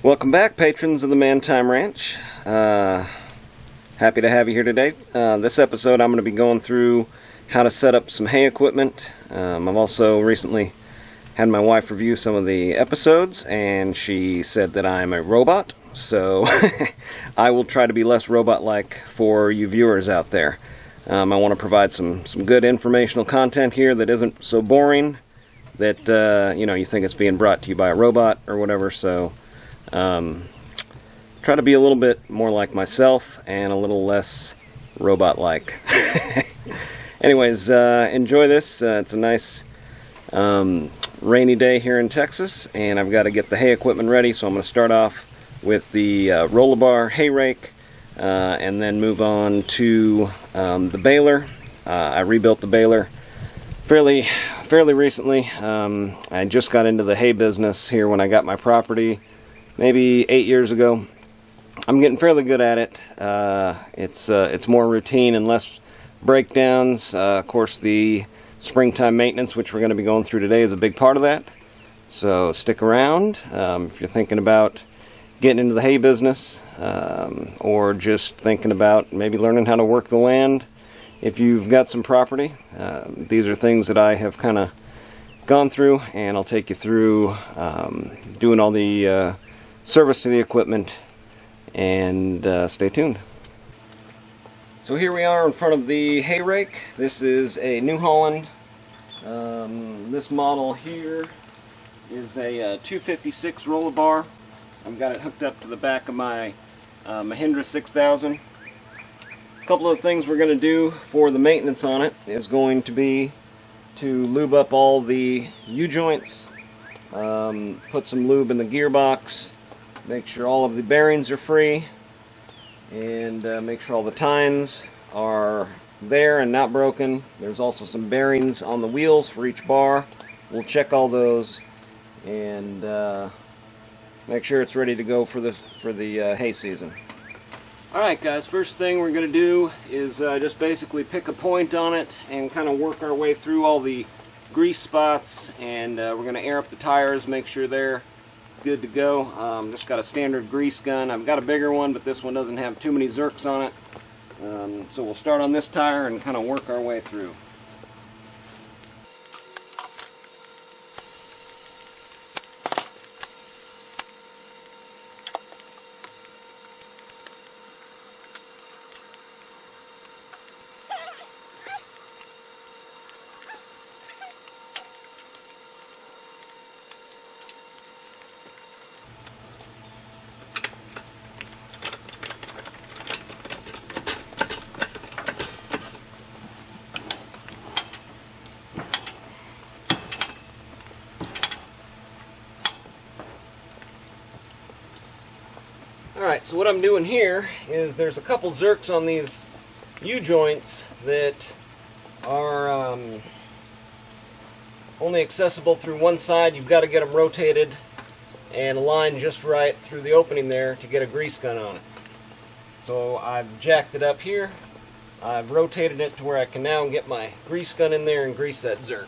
Welcome back, patrons of the Man Time Ranch. Happy to have you here today. This episode I'm going to be going through how to set up some hay equipment. I've also recently had my wife review some of the episodes, and she said that I'm a robot, so I will try to be less robot-like for you viewers out there. I want to provide some good informational content here that isn't so boring that you think it's being brought to you by a robot or whatever, so try to be a little bit more like myself and a little less robot-like. Anyways, enjoy this. It's a nice rainy day here in Texas, and I've got to get the hay equipment ready, so I'm going to start off with the roll-a-bar hay rake and then move on to the baler. I rebuilt the baler fairly recently. I just got into the hay business here when I got my property maybe 8 years ago. I'm getting fairly good at it. It's more routine and less breakdowns. Of course, the springtime maintenance, which we're going to be going through today, is a big part of that. So stick around if you're thinking about getting into the hay business, or just thinking about maybe learning how to work the land if you've got some property. These are things that I have kind of gone through, and I'll take you through doing all the service to the equipment, and stay tuned. So here we are in front of the hay rake. This is a New Holland. This model here is a 256 roller bar. I've got it hooked up to the back of my Mahindra 6000. A couple of things we're going to do for the maintenance on it is going to be to lube up all the U-joints, put some lube in the gearbox, make sure all of the bearings are free, and make sure all the tines are there and not broken. There's also some bearings on the wheels for each bar. We'll check all those and make sure it's ready to go for the hay season. Alright guys, first thing we're going to do is just basically pick a point on it and kind of work our way through all the grease spots, and we're going to air up the tires, make sure they're good to go. Just got a standard grease gun. I've got a bigger one, but this one doesn't have too many zerks on it. So we'll start on this tire and kind of work our way through. Alright, so what I'm doing here is there's a couple zerks on these U-joints that are only accessible through one side. You've got to get them rotated and aligned just right through the opening there to get a grease gun on it. So I've jacked it up here. I've rotated it to where I can now get my grease gun in there and grease that zerk.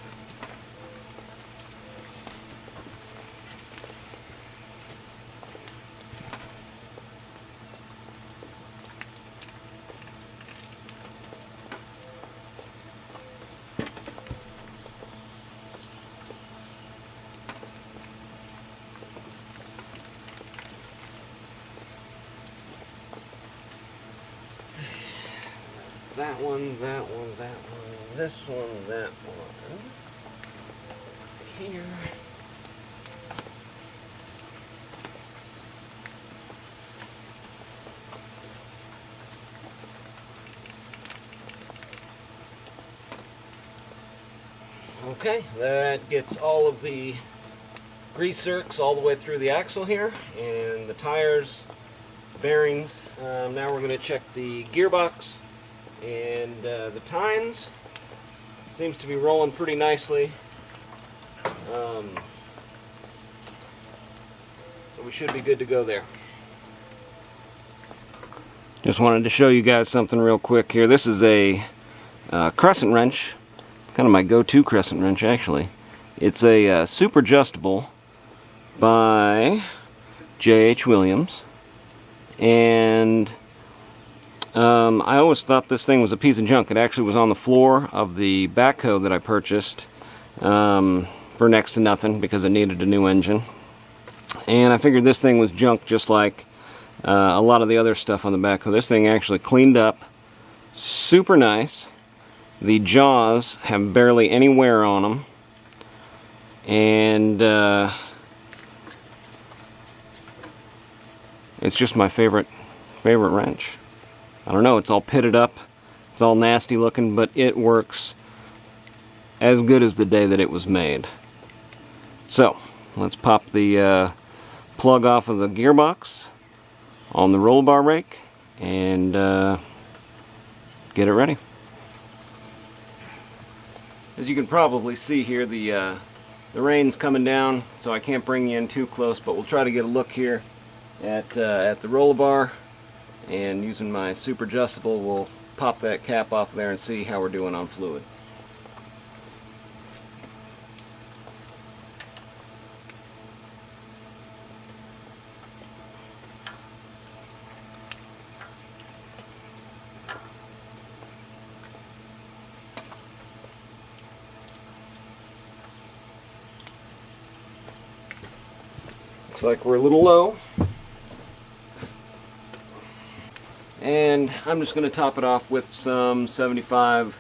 That one, that one, that one, this one, that one. Here. Okay, that gets all of the grease zerks all the way through the axle here, and the tires, bearings. Now we're going to check the gearbox. And the tines seems to be rolling pretty nicely. So we should be good to go there. Just wanted to show you guys something real quick here. This is a crescent wrench, kind of my go-to crescent wrench actually. It's a super adjustable by J.H. Williams. And I always thought this thing was a piece of junk. It actually was on the floor of the backhoe that I purchased for next to nothing because it needed a new engine. And I figured this thing was junk just like a lot of the other stuff on the backhoe. This thing actually cleaned up, super nice. The jaws have barely any wear on them. And it's just my favorite wrench. I don't know, it's all pitted up, it's all nasty looking, but it works as good as the day that it was made. So, let's pop the plug off of the gearbox on the roll bar rake and get it ready. As you can probably see here, the rain's coming down, so I can't bring you in too close, but we'll try to get a look here at the roller bar, and using my super adjustable we'll pop that cap off there and see how we're doing on fluid. Looks like we're a little low. And I'm just going to top it off with some 75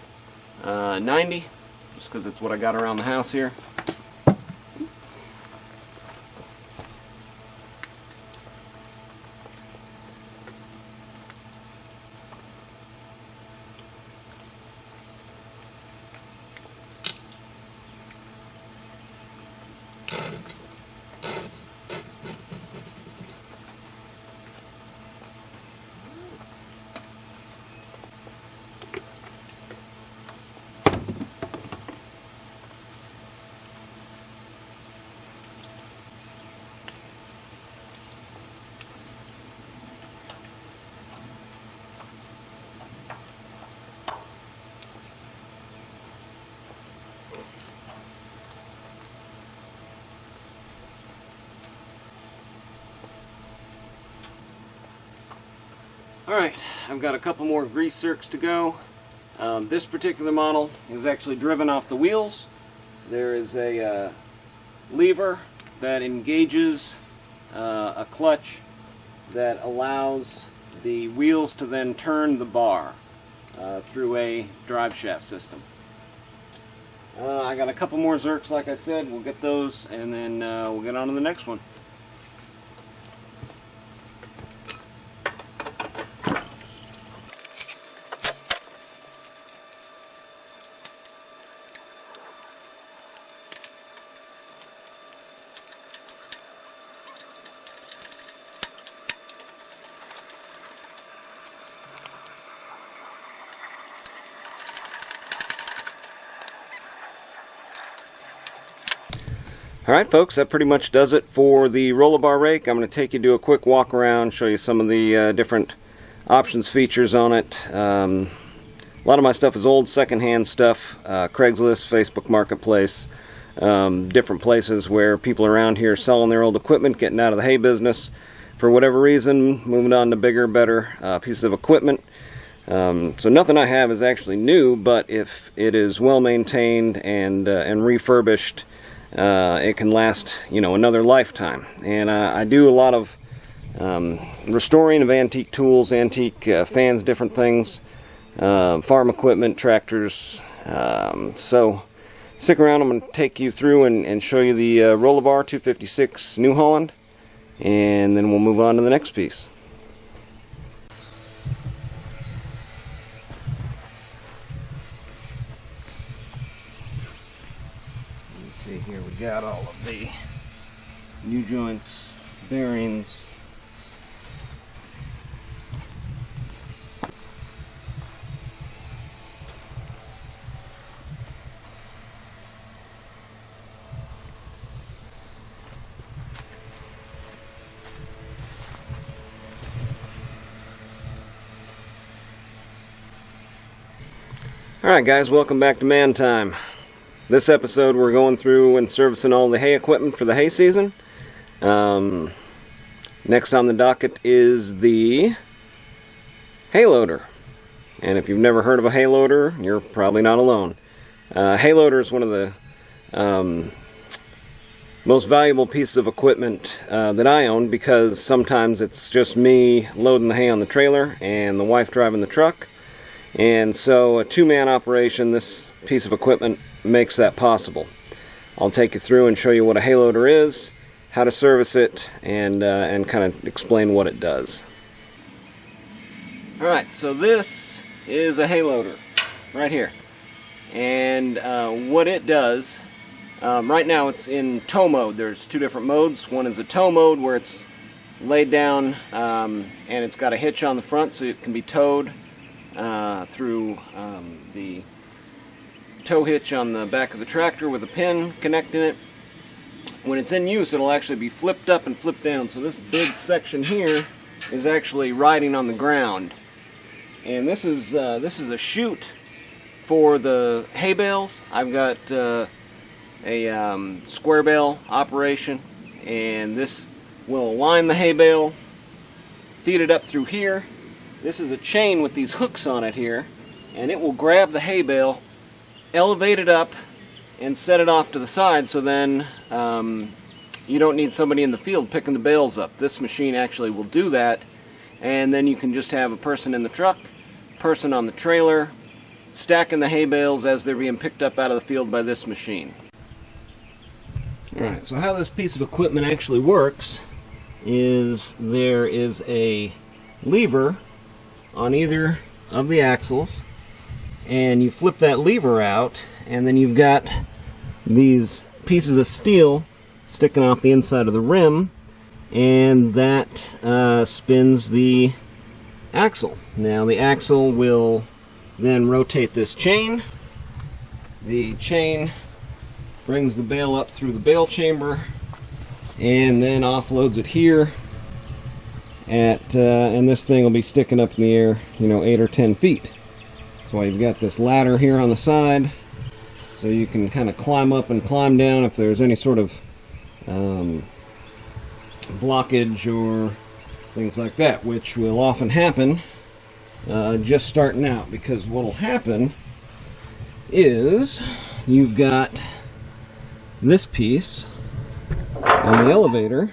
90, just because it's what I got around the house here. Alright, I've got a couple more grease zerks to go. This particular model is actually driven off the wheels. There is a lever that engages a clutch that allows the wheels to then turn the bar through a drive shaft system. I got a couple more zerks, like I said. We'll get those and then we'll get on to the next one. Alright folks, that pretty much does it for the roller bar rake. I'm going to take you to a quick walk around, show you some of the different options, features on it. A lot of my stuff is old secondhand stuff, Craigslist, Facebook Marketplace, different places where people around here selling their old equipment, getting out of the hay business for whatever reason, moving on to bigger, better pieces of equipment. So nothing I have is actually new, but if it is well maintained and refurbished, it can last, you know, another lifetime. And I do a lot of restoring of antique tools, antique fans, different things, farm equipment, tractors. So stick around. I'm going to take you through and show you the roller bar 256 New Holland, and then we'll move on to the next piece. See here, we got all of the new joints, bearings. Alright guys, welcome back to Man Time. This episode we're going through and servicing all the hay equipment for the hay season. Next on the docket is the hay loader. And if you've never heard of a hay loader, you're probably not alone. Hay loader is one of the most valuable pieces of equipment that I own, because sometimes it's just me loading the hay on the trailer and the wife driving the truck. And so a two-man operation, this piece of equipment makes that possible. I'll take you through and show you what a hay loader is, how to service it, and kind of explain what it does. Alright, so this is a hay loader right here. And what it does, right now it's in tow mode. There's two different modes. One is a tow mode where it's laid down and it's got a hitch on the front so it can be towed through the tow hitch on the back of the tractor with a pin connecting it. When it's in use, it'll actually be flipped up and flipped down. So this big section here is actually riding on the ground. And this is a chute for the hay bales. I've got a square bale operation, and this will align the hay bale, feed it up through here. This is a chain with these hooks on it here, and it will grab the hay bale, elevate it up, and set it off to the side, so then you don't need somebody in the field picking the bales up. This machine actually will do that, and then you can just have a person in the truck, person on the trailer, stacking the hay bales as they're being picked up out of the field by this machine. Alright, so how this piece of equipment actually works is there is a lever on either of the axles, and you flip that lever out, and then you've got these pieces of steel sticking off the inside of the rim, and that spins the axle. Now the axle will then rotate this chain. The chain brings the bale up through the bale chamber and then offloads it here and this thing will be sticking up in the air, 8 or 10 feet. That's why you've got this ladder here on the side, so you can kind of climb up and climb down if there's any sort of blockage or things like that, which will often happen just starting out, because what will happen is you've got this piece on the elevator,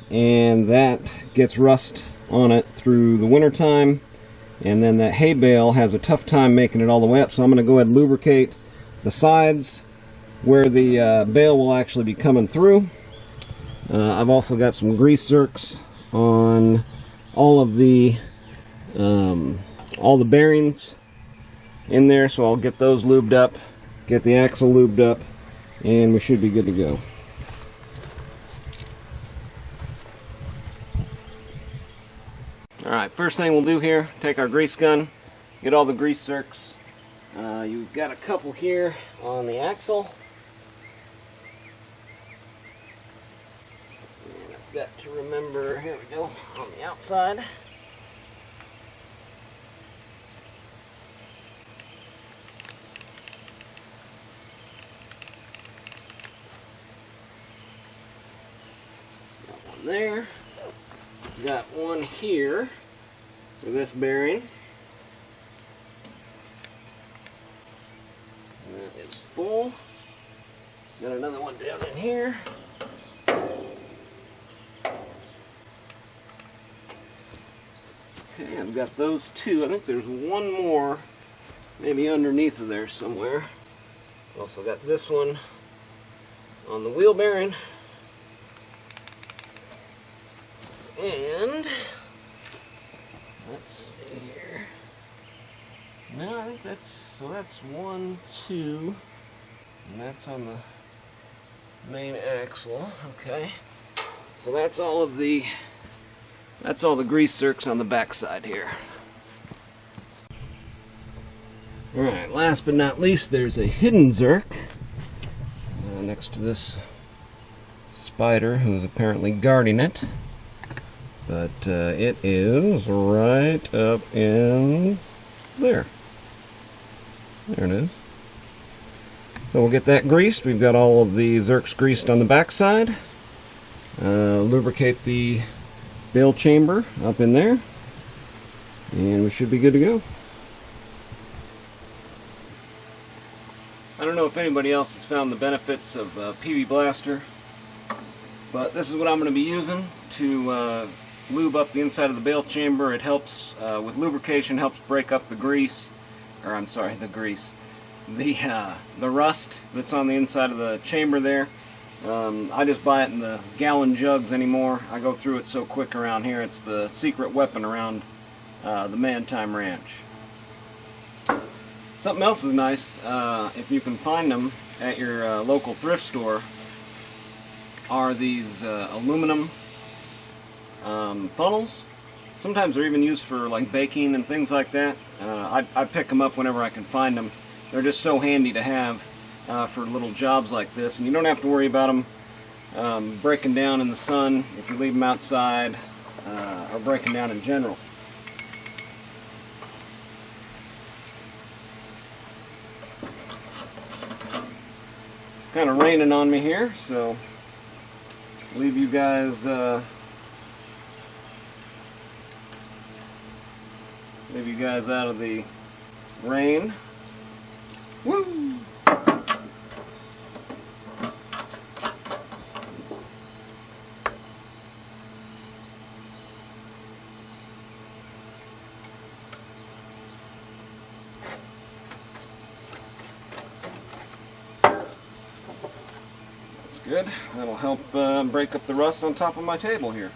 and that gets rust on it through the winter time, and then that hay bale has a tough time making it all the way up. So I'm going to go ahead and lubricate the sides where the bale will actually be coming through. I've also got some grease zerks on all of the bearings in there, so I'll get those lubed up, get the axle lubed up, and we should be good to go. Alright, first thing we'll do here, take our grease gun, get all the grease zerks. You've got a couple here on the axle. And I've got to remember, here we go, on the outside. Got one there. Got one here for this bearing. And that is full. Got another one down in here. Okay, I've got those two. I think there's one more maybe underneath of there somewhere. Also got this one on the wheel bearing. And let's see here. No, I think that's 1, 2, and that's on the main axle. Okay, so that's all the grease zerks on the back side here. All right, last but not least, there's a hidden zerk next to this spider who's apparently guarding it. But it is right up in there. There it is. So we'll get that greased. We've got all of the zerks greased on the backside. Lubricate the bale chamber up in there, and we should be good to go. I don't know if anybody else has found the benefits of PV Blaster, but this is what I'm going to be using to lube up the inside of the bale chamber. It helps with lubrication, helps break up the grease, or I'm sorry, the grease, the rust that's on the inside of the chamber there. I just buy it in the gallon jugs anymore. I go through it so quick around here. It's the secret weapon around the Man Time Ranch. Something else is nice, if you can find them at your local thrift store, are these aluminum funnels. Sometimes they're even used for like baking and things like that. I pick them up whenever I can find them. They're just so handy to have for little jobs like this, and you don't have to worry about them breaking down in the sun if you leave them outside, or breaking down in general. Kind of raining on me here, so leave you guys out of the rain. Woo! Good. That'll help break up the rust on top of my table here.